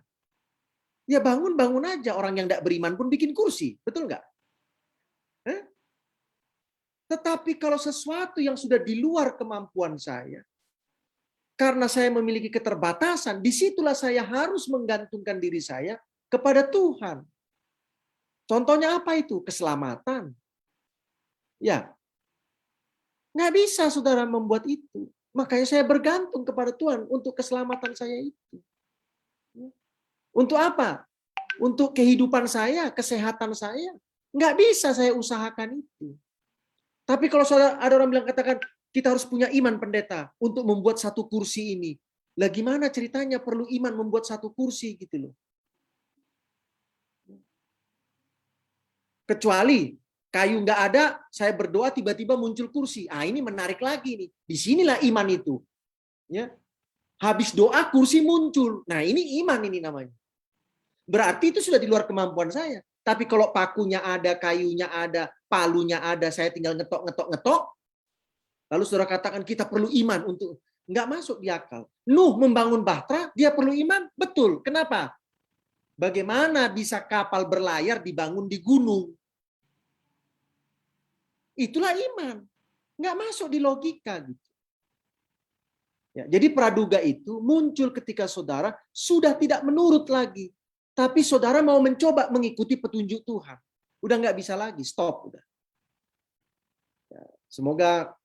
Ya bangun aja. Orang yang tidak beriman pun bikin kursi. Betul nggak? Tetapi kalau sesuatu yang sudah di luar kemampuan saya, karena saya memiliki keterbatasan, disitulah saya harus menggantungkan diri saya kepada Tuhan. Contohnya apa itu? Keselamatan. Ya, nggak bisa saudara membuat itu. Makanya saya bergantung kepada Tuhan untuk keselamatan saya itu. Untuk apa? Untuk kehidupan saya, kesehatan saya. Nggak bisa saya usahakan itu. Tapi kalau ada orang bilang katakan, kita harus punya iman pendeta untuk membuat satu kursi ini. Lah gimana ceritanya perlu iman membuat satu kursi gitu loh. Kecuali kayu nggak ada, saya berdoa tiba-tiba muncul kursi. Ah ini menarik lagi nih. Disinilah iman itu. Ya. Habis doa kursi muncul. Nah ini iman ini namanya. Berarti itu sudah di luar kemampuan saya. Tapi kalau pakunya ada, kayunya ada, palunya ada, saya tinggal ngetok. Lalu saudara katakan kita perlu iman untuk nggak masuk di akal. Nuh membangun bahtera, dia perlu iman, betul. Kenapa? Bagaimana bisa kapal berlayar dibangun di gunung? Itulah iman. Nggak masuk di logika gitu. Ya, jadi praduga itu muncul ketika saudara sudah tidak menurut lagi. Tapi saudara mau mencoba mengikuti petunjuk Tuhan. Udah nggak bisa lagi, stop. Udah. Ya, semoga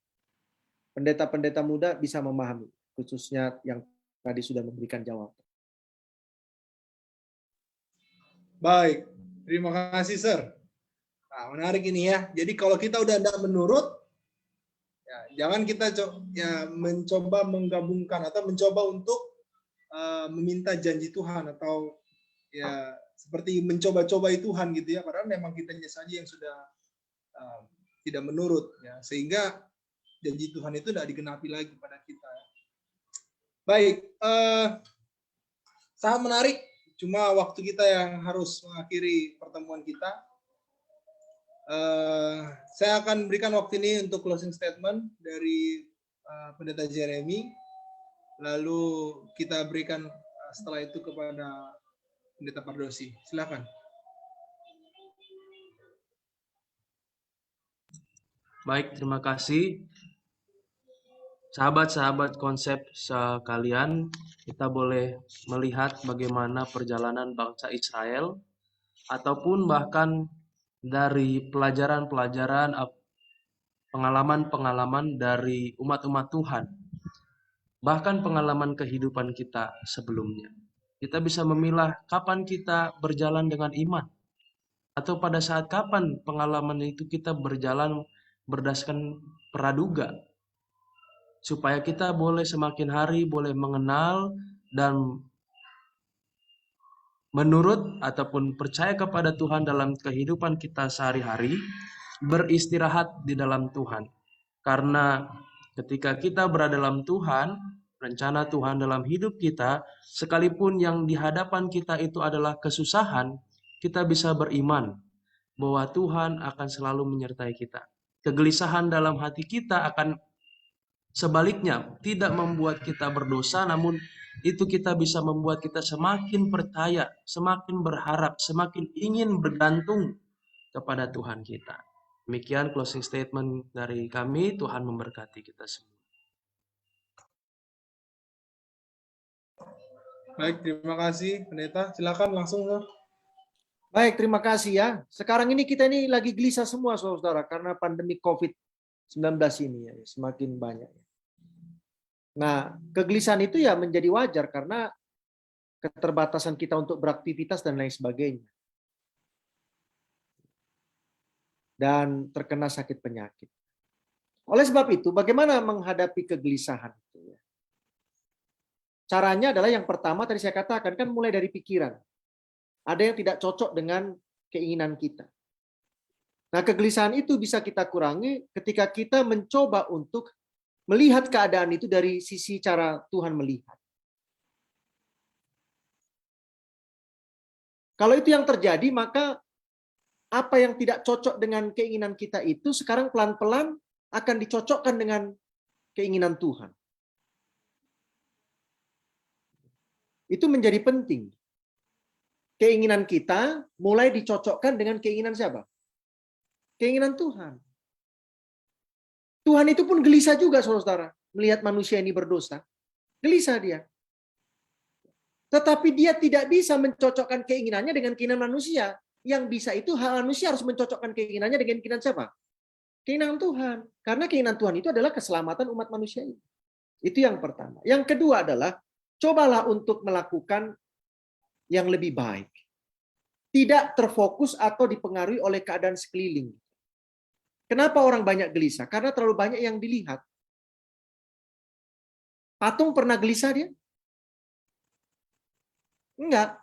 pendeta-pendeta muda bisa memahami, khususnya yang tadi sudah memberikan jawaban. Baik, terima kasih, Sir. Nah, menarik ini ya. Jadi kalau kita udah tidak menurut, ya, jangan kita mencoba menggabungkan atau mencoba untuk meminta janji Tuhan atau ya seperti mencoba-cobai Tuhan gitu ya. Padahal memang kitanya saja yang sudah tidak menurut, ya, sehingga janji Tuhan itu tidak digenapi lagi pada kita. Baik, sangat menarik. Cuma waktu kita yang harus mengakhiri pertemuan kita. Saya akan berikan waktu ini untuk closing statement dari Pendeta Jeremy. Lalu kita berikan setelah itu kepada Pendeta Pardosi. Silakan. Baik, terima kasih. Sahabat-sahabat konsep sekalian, kita boleh melihat bagaimana perjalanan bangsa Israel, ataupun bahkan dari pelajaran-pelajaran, pengalaman-pengalaman dari umat-umat Tuhan, bahkan pengalaman kehidupan kita sebelumnya. Kita bisa memilah kapan kita berjalan dengan iman, atau pada saat kapan pengalaman itu kita berjalan berdasarkan praduga, supaya kita boleh semakin hari boleh mengenal dan menurut ataupun percaya kepada Tuhan dalam kehidupan kita sehari-hari, beristirahat di dalam Tuhan. Karena ketika kita berada dalam Tuhan, rencana Tuhan dalam hidup kita, sekalipun yang di hadapan kita itu adalah kesusahan, kita bisa beriman bahwa Tuhan akan selalu menyertai kita. Kegelisahan dalam hati kita akan sebaliknya tidak membuat kita berdosa, namun itu kita bisa membuat kita semakin percaya, semakin berharap, semakin ingin bergantung kepada Tuhan kita. Demikian closing statement dari kami. Tuhan memberkati kita semua. Baik, terima kasih Pendeta. Silakan langsung, Sir. Baik, terima kasih ya. Sekarang ini kita ini lagi gelisah semua, saudara, karena pandemi COVID-19 ini ya, semakin banyak. Nah, kegelisahan itu ya menjadi wajar karena keterbatasan kita untuk beraktivitas dan lain sebagainya. Dan terkena sakit penyakit. Oleh sebab itu, bagaimana menghadapi kegelisahan itu? Caranya adalah yang pertama tadi saya katakan kan mulai dari pikiran. Ada yang tidak cocok dengan keinginan kita. Nah, kegelisahan itu bisa kita kurangi ketika kita mencoba untuk melihat keadaan itu dari sisi cara Tuhan melihat. Kalau itu yang terjadi, maka apa yang tidak cocok dengan keinginan kita itu sekarang pelan-pelan akan dicocokkan dengan keinginan Tuhan. Itu menjadi penting. Keinginan kita mulai dicocokkan dengan keinginan siapa? Keinginan Tuhan. Tuhan itu pun gelisah juga, saudara-saudara, melihat manusia ini berdosa. Gelisah dia. Tetapi dia tidak bisa mencocokkan keinginannya dengan keinginan manusia. Yang bisa itu manusia harus mencocokkan keinginannya dengan keinginan siapa? Keinginan Tuhan. Karena keinginan Tuhan itu adalah keselamatan umat manusia ini. Itu yang pertama. Yang kedua adalah, cobalah untuk melakukan yang lebih baik. Tidak terfokus atau dipengaruhi oleh keadaan sekeliling. Kenapa orang banyak gelisah? Karena terlalu banyak yang dilihat. Patung pernah gelisah dia? Enggak.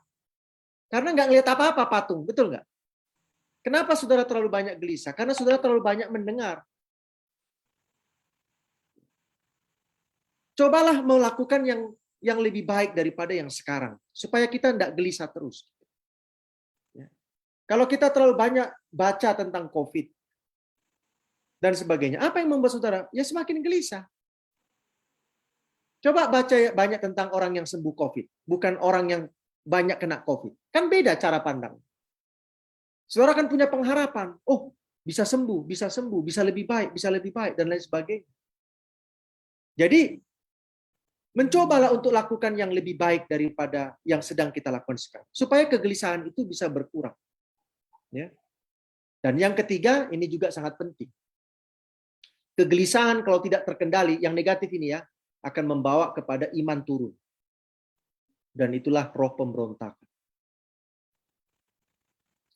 Karena enggak ngelihat apa-apa patung, betul enggak? Kenapa saudara terlalu banyak gelisah? Karena saudara terlalu banyak mendengar. Cobalah melakukan yang lebih baik daripada yang sekarang, supaya kita enggak gelisah terus. Ya. Kalau kita terlalu banyak baca tentang COVID dan sebagainya, apa yang membuat saudara? Ya semakin gelisah. Coba baca banyak tentang orang yang sembuh COVID, bukan orang yang banyak kena COVID. Kan beda cara pandang. Saudara kan punya pengharapan. Oh, bisa sembuh, bisa lebih baik, dan lain sebagainya. Jadi, mencobalah untuk lakukan yang lebih baik daripada yang sedang kita lakukan sekarang. Supaya kegelisahan itu bisa berkurang. Ya. Dan yang ketiga, ini juga sangat penting. Kegelisahan kalau tidak terkendali, yang negatif ini ya, akan membawa kepada iman turun. Dan itulah roh pemberontakan.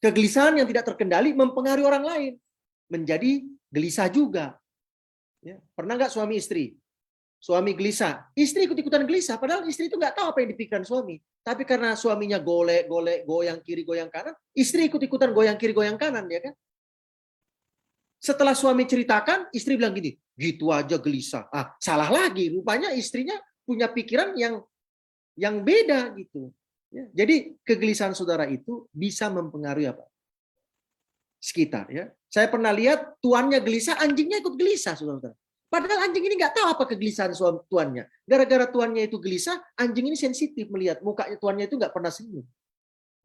Kegelisahan yang tidak terkendali mempengaruhi orang lain. Menjadi gelisah juga. Ya. Pernah nggak suami istri? Suami gelisah. Istri ikut-ikutan gelisah. Padahal istri itu nggak tahu apa yang dipikirkan suami. Tapi karena suaminya golek-golek, goyang kiri, goyang kanan, istri ikut-ikutan goyang kiri, goyang kanan. Ya kan? Setelah suami ceritakan, istri bilang gini, gitu aja gelisah. Ah, salah lagi. Rupanya istrinya punya pikiran yang beda gitu. Ya, jadi kegelisahan saudara itu bisa mempengaruhi apa? Sekitar ya. Saya pernah lihat tuannya gelisah, anjingnya ikut gelisah, saudara. Padahal anjing ini nggak tahu apa kegelisahan tuannya. Gara-gara tuannya itu gelisah, anjing ini sensitif melihat mukanya tuannya itu nggak pernah senyum.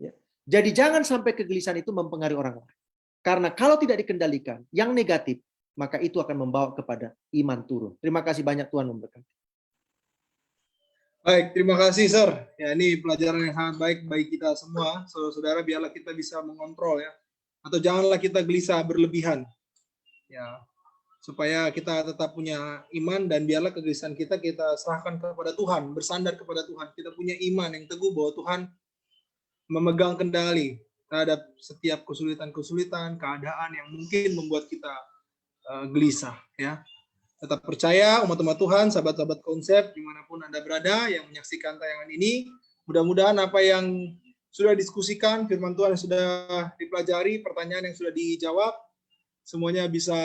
Ya. Jadi jangan sampai kegelisahan itu mempengaruhi orang lain. Karena kalau tidak dikendalikan, yang negatif, maka itu akan membawa kepada iman turun. Terima kasih banyak, Tuhan memberkati. Baik, terima kasih, Sir. Ya, ini pelajaran yang sangat baik bagi kita semua, saudara-saudara, biarlah kita bisa mengontrol ya. Atau janganlah kita gelisah berlebihan. Ya, supaya kita tetap punya iman dan biarlah kegelisahan kita serahkan kepada Tuhan, bersandar kepada Tuhan. Kita punya iman yang teguh bahwa Tuhan memegang kendali terhadap setiap kesulitan-kesulitan, keadaan yang mungkin membuat kita gelisah ya. Tetap percaya umat-umat Tuhan, sahabat-sahabat konsep, dimanapun Anda berada yang menyaksikan tayangan ini, mudah-mudahan apa yang sudah diskusikan, firman Tuhan yang sudah dipelajari, pertanyaan yang sudah dijawab, semuanya bisa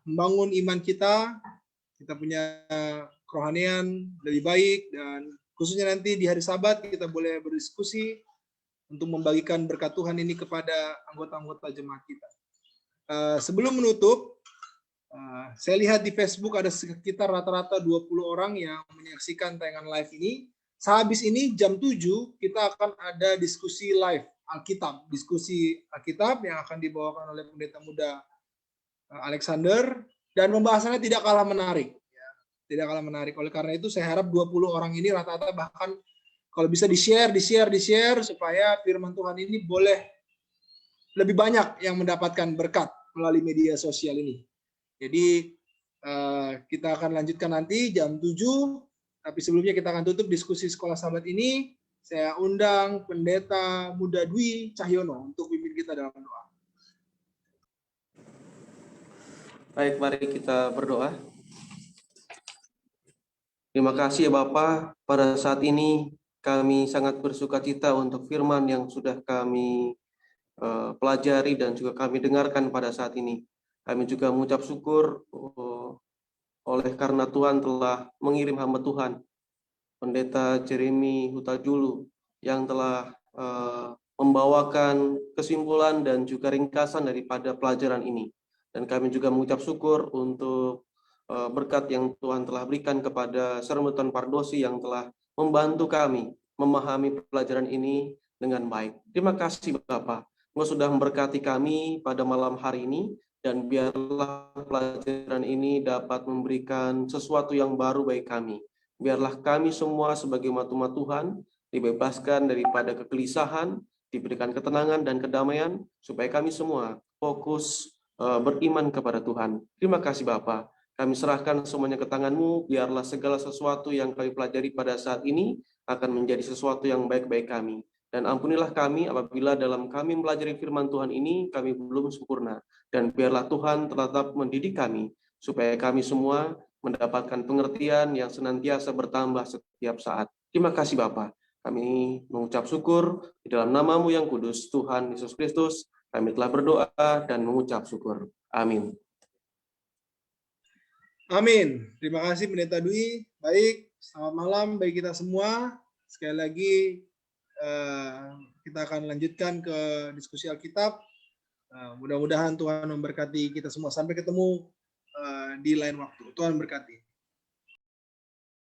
membangun iman kita punya kerohanian lebih baik, dan khususnya nanti di hari Sabat kita boleh berdiskusi untuk membagikan berkat Tuhan ini kepada anggota-anggota jemaat kita. Sebelum menutup, saya lihat di Facebook ada sekitar rata-rata 20 orang yang menyaksikan tayangan live ini. Sehabis ini jam 7 kita akan ada diskusi live Alkitab, diskusi Alkitab yang akan dibawakan oleh pendeta muda Alexander, dan pembahasannya tidak kalah menarik. Tidak kalah menarik. Oleh karena itu saya harap 20 orang ini rata-rata bahkan kalau bisa di-share supaya firman Tuhan ini boleh lebih banyak yang mendapatkan berkat melalui media sosial ini. Jadi kita akan lanjutkan nanti jam 7, tapi sebelumnya kita akan tutup diskusi Sekolah Sabat ini. Saya undang Pendeta Muda Dwi Cahyono untuk pimpin kita dalam doa. Baik, mari kita berdoa. Terima kasih ya Bapa, pada saat ini kami sangat bersuka cita untuk firman yang sudah kami pelajari dan juga kami dengarkan pada saat ini. Kami juga mengucap syukur oleh karena Tuhan telah mengirim hamba Tuhan, Pendeta Jeremy Hutajulu, yang telah membawakan kesimpulan dan juga ringkasan daripada pelajaran ini. Dan kami juga mengucap syukur untuk berkat yang Tuhan telah berikan kepada Sermutan Pardosi yang telah membantu kami memahami pelajaran ini dengan baik. Terima kasih Bapak. Engkau sudah memberkati kami pada malam hari ini, dan biarlah pelajaran ini dapat memberikan sesuatu yang baru bagi kami. Biarlah kami semua sebagai umat-umat Tuhan dibebaskan daripada kegelisahan, diberikan ketenangan dan kedamaian, supaya kami semua fokus beriman kepada Tuhan. Terima kasih Bapa. Kami serahkan semuanya ke tangan-Mu, biarlah segala sesuatu yang kami pelajari pada saat ini akan menjadi sesuatu yang baik bagi kami. Dan ampunilah kami apabila dalam kami mempelajari firman Tuhan ini, kami belum sempurna. Dan biarlah Tuhan tetap mendidik kami, supaya kami semua mendapatkan pengertian yang senantiasa bertambah setiap saat. Terima kasih Bapa. Kami mengucap syukur di dalam nama-Mu yang kudus, Tuhan Yesus Kristus. Kami telah berdoa dan mengucap syukur. Amin. Amin. Terima kasih Pendeta Dwi. Baik, selamat malam bagi kita semua. Sekali lagi kita akan lanjutkan ke diskusi Alkitab. Mudah-mudahan Tuhan memberkati kita semua. Sampai ketemu di lain waktu. Tuhan berkati.